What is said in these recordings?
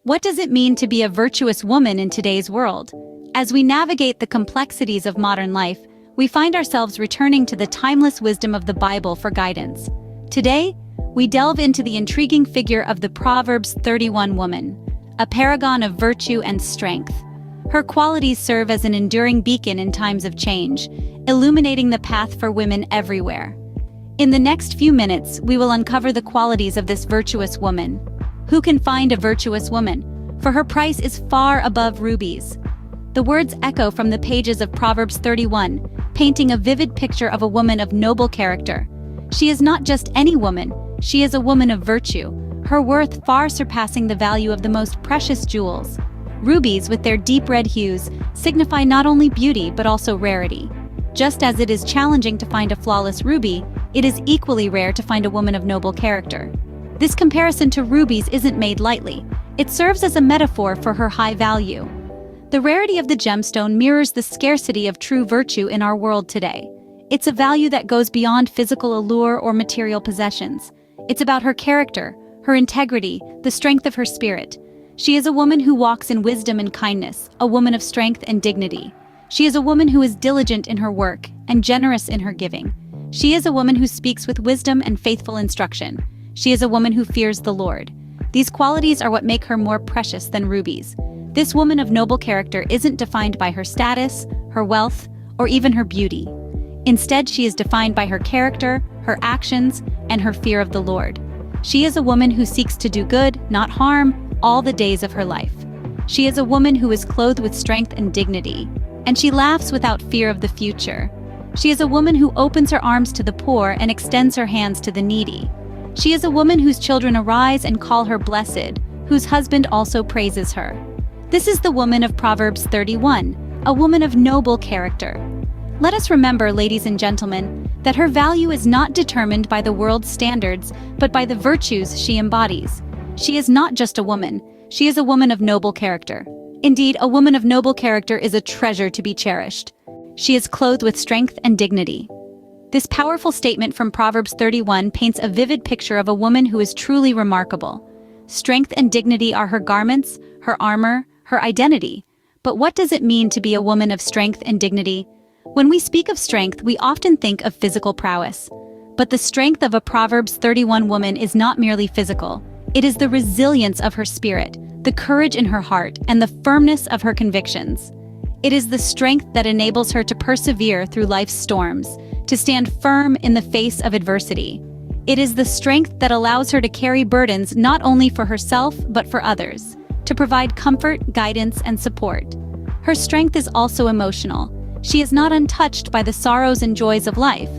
What does it mean to be a virtuous woman in today's world? As we navigate the complexities of modern life, we find ourselves returning to the timeless wisdom of the Bible for guidance. Today, we delve into the intriguing figure of the Proverbs 31 woman, a paragon of virtue and strength. Her qualities serve as an enduring beacon in times of change, illuminating the path for women everywhere. In the next few minutes, we will uncover the qualities of this virtuous woman. Who can find a virtuous woman? For her price is far above rubies. The words echo from the pages of Proverbs 31, painting a vivid picture of a woman of noble character. She is not just any woman, she is a woman of virtue, her worth far surpassing the value of the most precious jewels. Rubies, with their deep red hues, signify not only beauty but also rarity. Just as it is challenging to find a flawless ruby, it is equally rare to find a woman of noble character. This comparison to rubies isn't made lightly. It serves as a metaphor for her high value. The rarity of the gemstone mirrors the scarcity of true virtue in our world today. It's a value that goes beyond physical allure or material possessions. It's about her character, her integrity, the strength of her spirit. She is a woman who walks in wisdom and kindness, a woman of strength and dignity. She is a woman who is diligent in her work and generous in her giving. She is a woman who speaks with wisdom and faithful instruction. She is a woman who fears the Lord. These qualities are what make her more precious than rubies. This woman of noble character isn't defined by her status, her wealth, or even her beauty. Instead, she is defined by her character, her actions, and her fear of the Lord. She is a woman who seeks to do good, not harm, all the days of her life. She is a woman who is clothed with strength and dignity, and she laughs without fear of the future. She is a woman who opens her arms to the poor and extends her hands to the needy. She is a woman whose children arise and call her blessed, whose husband also praises her. This is the woman of Proverbs 31, a woman of noble character. Let us remember, ladies and gentlemen, that her value is not determined by the world's standards, but by the virtues she embodies. She is not just a woman, she is a woman of noble character. Indeed, a woman of noble character is a treasure to be cherished. She is clothed with strength and dignity. This powerful statement from Proverbs 31 paints a vivid picture of a woman who is truly remarkable. Strength and dignity are her garments, her armor, her identity. But what does it mean to be a woman of strength and dignity? When we speak of strength, we often think of physical prowess. But the strength of a Proverbs 31 woman is not merely physical. It is the resilience of her spirit, the courage in her heart, and the firmness of her convictions. It is the strength that enables her to persevere through life's storms, to stand firm in the face of adversity. It is the strength that allows her to carry burdens not only for herself but for others, to provide comfort, guidance, and support. Her strength is also emotional. She is not untouched by the sorrows and joys of life.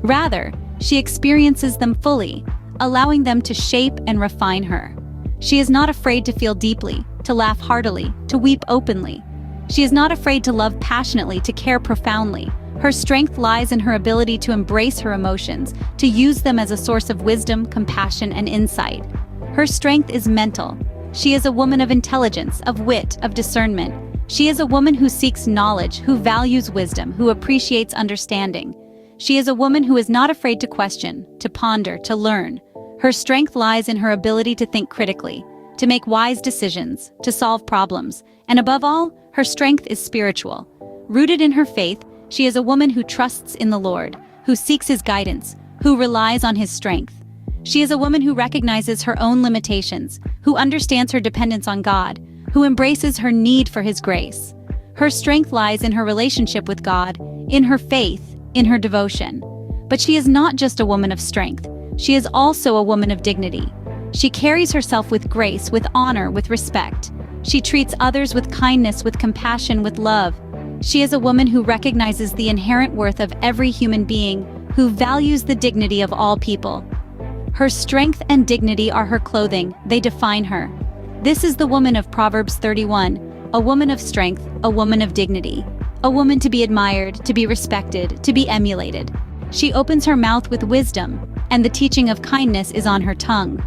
Rather, she experiences them fully, allowing them to shape and refine her. She is not afraid to feel deeply, to laugh heartily, to weep openly. She is not afraid to love passionately, to care profoundly. Her strength lies in her ability to embrace her emotions, to use them as a source of wisdom, compassion, and insight. Her strength is mental. She is a woman of intelligence, of wit, of discernment. She is a woman who seeks knowledge, who values wisdom, who appreciates understanding. She is a woman who is not afraid to question, to ponder, to learn. Her strength lies in her ability to think critically, to make wise decisions, to solve problems, and above all, her strength is spiritual. Rooted in her faith, she is a woman who trusts in the Lord, who seeks His guidance, who relies on His strength. She is a woman who recognizes her own limitations, who understands her dependence on God, who embraces her need for His grace. Her strength lies in her relationship with God, in her faith, in her devotion. But she is not just a woman of strength. She is also a woman of dignity. She carries herself with grace, with honor, with respect. She treats others with kindness, with compassion, with love. She is a woman who recognizes the inherent worth of every human being, who values the dignity of all people. Her strength and dignity are her clothing, they define her. This is the woman of Proverbs 31, a woman of strength, a woman of dignity, a woman to be admired, to be respected, to be emulated. She opens her mouth with wisdom, and the teaching of kindness is on her tongue.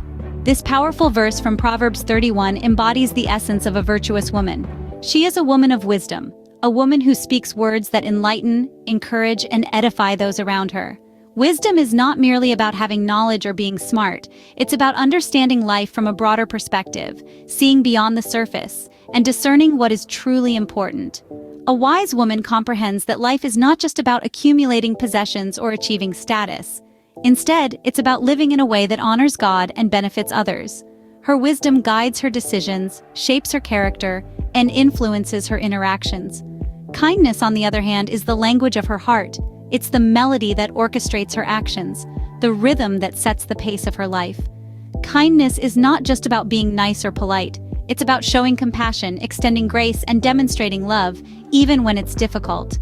This powerful verse from Proverbs 31 embodies the essence of a virtuous woman. She is a woman of wisdom, a woman who speaks words that enlighten, encourage, and edify those around her. Wisdom is not merely about having knowledge or being smart. It's about understanding life from a broader perspective, seeing beyond the surface, and discerning what is truly important. A wise woman comprehends that life is not just about accumulating possessions or achieving status. Instead, it's about living in a way that honors God and benefits others. Her wisdom guides her decisions, shapes her character, and influences her interactions. Kindness, on the other hand, is the language of her heart. It's the melody that orchestrates her actions, the rhythm that sets the pace of her life. Kindness is not just about being nice or polite. It's about showing compassion, extending grace, and demonstrating love, even when it's difficult.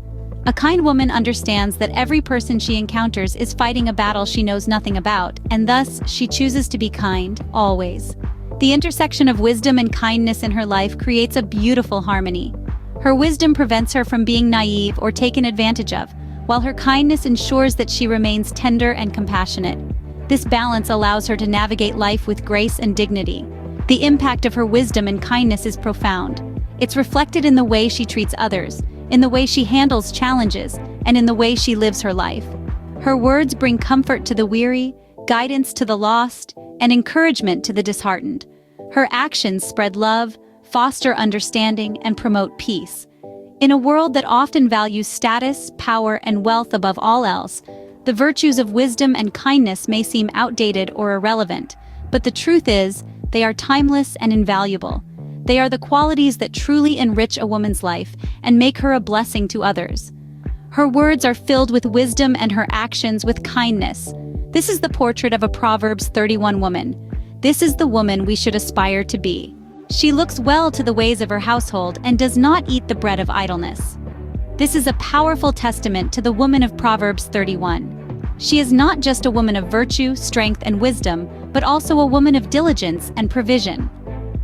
A kind woman understands that every person she encounters is fighting a battle she knows nothing about, and thus she chooses to be kind, always. The intersection of wisdom and kindness in her life creates a beautiful harmony. Her wisdom prevents her from being naive or taken advantage of, while her kindness ensures that she remains tender and compassionate. This balance allows her to navigate life with grace and dignity. The impact of her wisdom and kindness is profound. It's reflected in the way she treats others, in the way she handles challenges, and in the way she lives her life. Her words bring comfort to the weary, guidance to the lost, and encouragement to the disheartened. Her actions spread love, foster understanding, and promote peace. In a world that often values status, power, and wealth above all else, the virtues of wisdom and kindness may seem outdated or irrelevant, but the truth is, they are timeless and invaluable. They are the qualities that truly enrich a woman's life and make her a blessing to others. Her words are filled with wisdom and her actions with kindness. This is the portrait of a Proverbs 31 woman. This is the woman we should aspire to be. She looks well to the ways of her household and does not eat the bread of idleness. This is a powerful testament to the woman of Proverbs 31. She is not just a woman of virtue, strength, and wisdom, but also a woman of diligence and provision.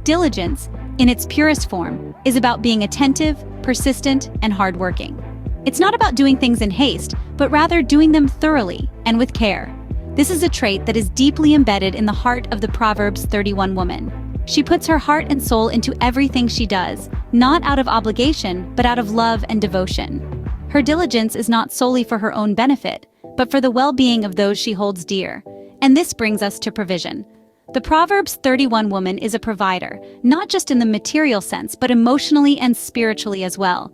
Diligence, in its purest form, is about being attentive, persistent, and hardworking. It's not about doing things in haste, but rather doing them thoroughly and with care. This is a trait that is deeply embedded in the heart of the Proverbs 31 woman. She puts her heart and soul into everything she does, not out of obligation, but out of love and devotion. Her diligence is not solely for her own benefit, but for the well-being of those she holds dear. And this brings us to provision. The Proverbs 31 woman is a provider, not just in the material sense, but emotionally and spiritually as well.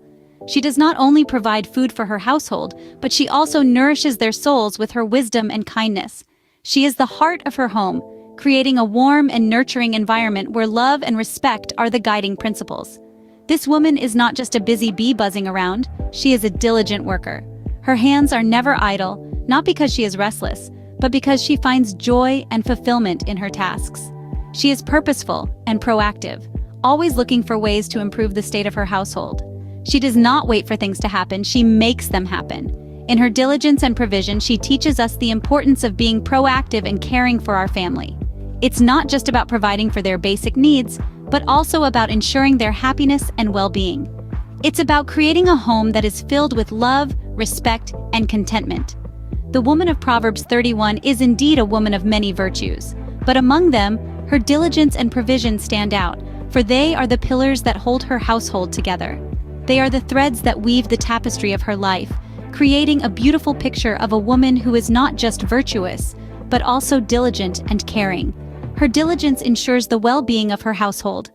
She does not only provide food for her household, but she also nourishes their souls with her wisdom and kindness. She is the heart of her home, creating a warm and nurturing environment where love and respect are the guiding principles. This woman is not just a busy bee buzzing around, she is a diligent worker. Her hands are never idle, not because she is restless, but because she finds joy and fulfillment in her tasks. She is purposeful and proactive, always looking for ways to improve the state of her household. She does not wait for things to happen, she makes them happen. In her diligence and provision, she teaches us the importance of being proactive and caring for our family. It's not just about providing for their basic needs, but also about ensuring their happiness and well-being. It's about creating a home that is filled with love, respect, and contentment. The woman of Proverbs 31 is indeed a woman of many virtues, but among them, her diligence and provision stand out, for they are the pillars that hold her household together. They are the threads that weave the tapestry of her life, creating a beautiful picture of a woman who is not just virtuous, but also diligent and caring. Her diligence ensures the well-being of her household.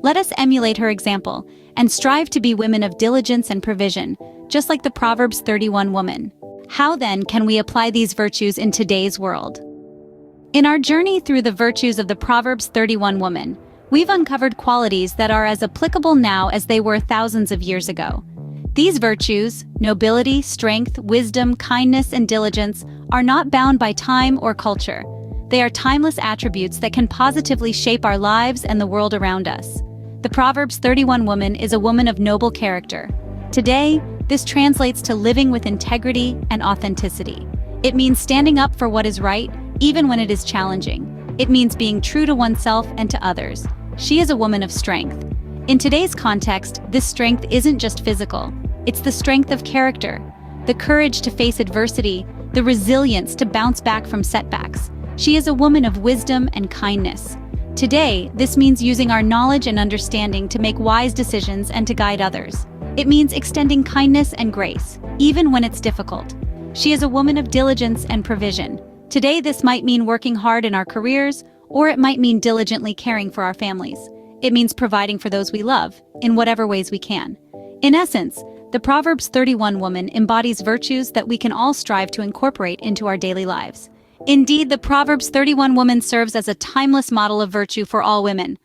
Let us emulate her example and strive to be women of diligence and provision, just like the Proverbs 31 woman. How then can we apply these virtues in today's world? In our journey through the virtues of the Proverbs 31 woman, we've uncovered qualities that are as applicable now as they were thousands of years ago. These virtues, nobility, strength, wisdom, kindness, and diligence, are not bound by time or culture. They are timeless attributes that can positively shape our lives and the world around us. The Proverbs 31 woman is a woman of noble character. Today, this translates to living with integrity and authenticity. It means standing up for what is right, even when it is challenging. It means being true to oneself and to others. She is a woman of strength. In today's context, this strength isn't just physical. It's the strength of character, the courage to face adversity, the resilience to bounce back from setbacks. She is a woman of wisdom and kindness. Today, this means using our knowledge and understanding to make wise decisions and to guide others. It means extending kindness and grace, even when it's difficult. She is a woman of diligence and provision. Today, this might mean working hard in our careers, or it might mean diligently caring for our families. It means providing for those we love, in whatever ways we can. In essence, the Proverbs 31 woman embodies virtues that we can all strive to incorporate into our daily lives. Indeed, the Proverbs 31 woman serves as a timeless model of virtue for all women.